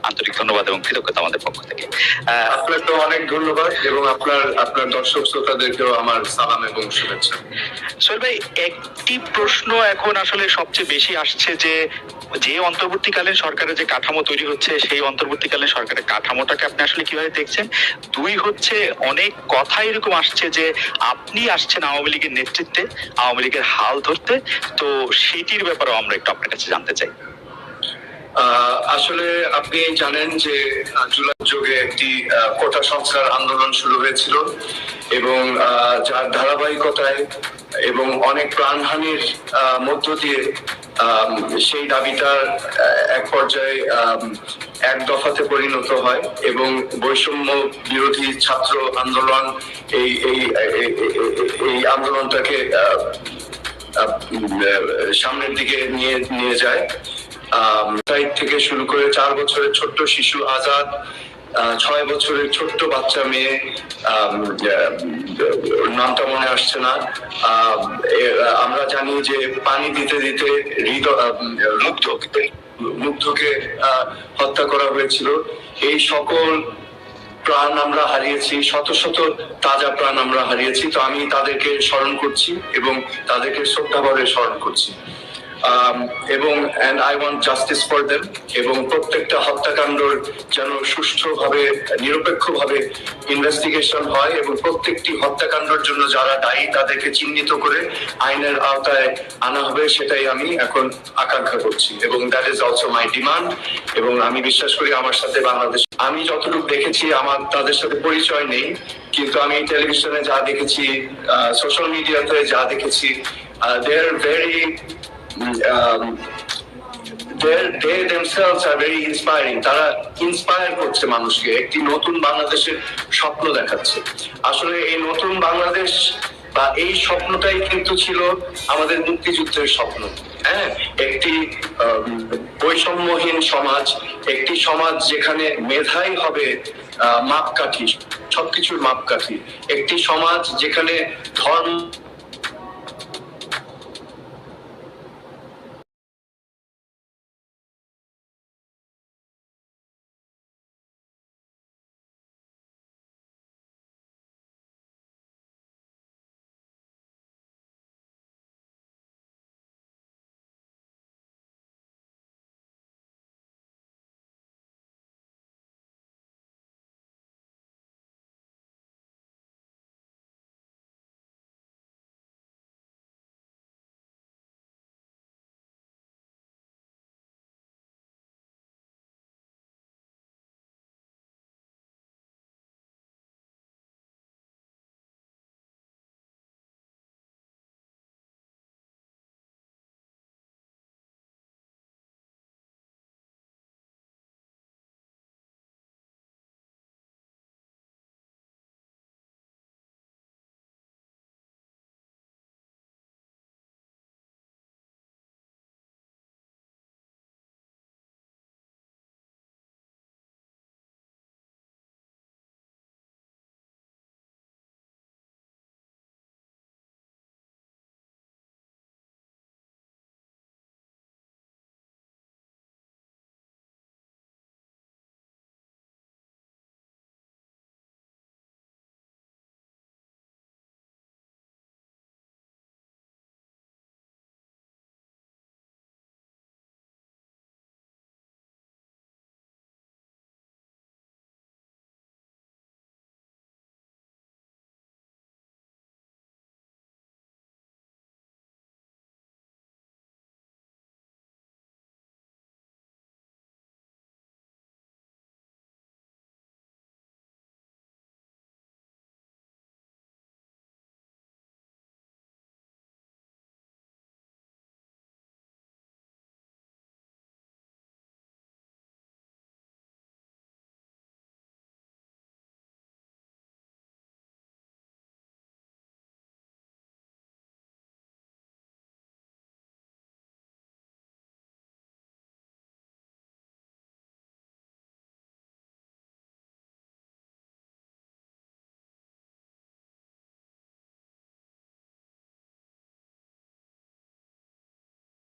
আন্তরিক ধন্যবাদ এবং কৃতজ্ঞতা আমাদের পক্ষ থেকে। আপনাকে অনেক ধন্যবাদ এবং আপনার দর্শক শ্রোতাদেরকেও আমার সালাম এবং শুভেচ্ছা। সোহেল ভাই, একটি প্রশ্ন এখন আসলে সবচেয়ে বেশি আসছে যে অন্তর্বর্তীকালীন সরকারের যে কাঠামো তৈরি হচ্ছে, সেই অন্তর্বর্তীকালীন সরকারের কাঠামোটাকে আপনি আসলে কিভাবে দেখছেন? দুই হচ্ছে, অনেক কথা এরকম আসছে যে আপনি আসছেন আওয়ামী লীগের নেতৃত্বে, আওয়ামী লীগের হাল ধরতে, তো সেটির ব্যাপারেও আমরা একটু আপনার কাছে জানতে চাই। আসলে আপনি জানেন যে জুলাই যোগে একটি কোটা সংস্কার আন্দোলন শুরু হয়েছিল এবং যার ধারাবাহিকতায় এবং অনেক প্রাণহানির মধ্য দিয়ে সেই দাবিটা এক পর্যায়ে এক দফাতে পরিণত হয় এবং বৈষম্য বিরোধী ছাত্র আন্দোলন এই এই এই আন্দোলনটাকে সামনের দিকে নিয়ে যায়। থেকে শুরু করে 4 বছরের ছোট্ট শিশু আজাদ, 6 বছরের ছোট্ট বাচ্চা মেয়ে, নামটা মনে আসছে না, আমরা জানি যে পানি দিতে দিতে মুগ্ধকে হত্যা করা হয়েছিল। এই সকল প্রাণ আমরা হারিয়েছি, শত শত তাজা প্রাণ আমরা হারিয়েছি। তো আমি তাদেরকে স্মরণ করছি এবং তাদেরকে শ্রদ্ধাভরে স্মরণ করছি এবং and I want justice for them এবং প্রত্যেকটা হত্যাকাণ্ডর যেন সুষ্ঠুভাবে নিরপেক্ষভাবে ইনভেস্টিগেশন হয় এবং প্রত্যেকটি হত্যাকাণ্ডের জন্য যারা দায়ী তাদেরকে চিহ্নিত করে আইনের আওতায় আনা হবে, সেটাই আমি এখন আকাঙ্ক্ষা করছি এবং that is also my demand. এবং আমি বিশ্বাস করি আমার সাথে বাংলাদেশ, আমি যতটুকু দেখেছি, আমার তাদের সাথে পরিচয় নেই, কিন্তু আমি টেলিভিশনে যা দেখেছি, সোশ্যাল মিডিয়াতে যা দেখেছি, they are very they themselves are very inspiring. তারা ইন্সপায়ার করছে মানুষকে, একটি নতুন বাংলাদেশের স্বপ্ন দেখাচ্ছে। আসলে এই নতুন বাংলাদেশ বা এই স্বপ্নটাই কিন্তু ছিল আমাদের মুক্তিযুদ্ধের স্বপ্ন। হ্যাঁ, একটি বৈষম্যহীন সমাজ, একটি সমাজ যেখানে মেধাই হবে মাপকাঠি, সবকিছুর মাপকাঠি, একটি সমাজ যেখানে ধর্ম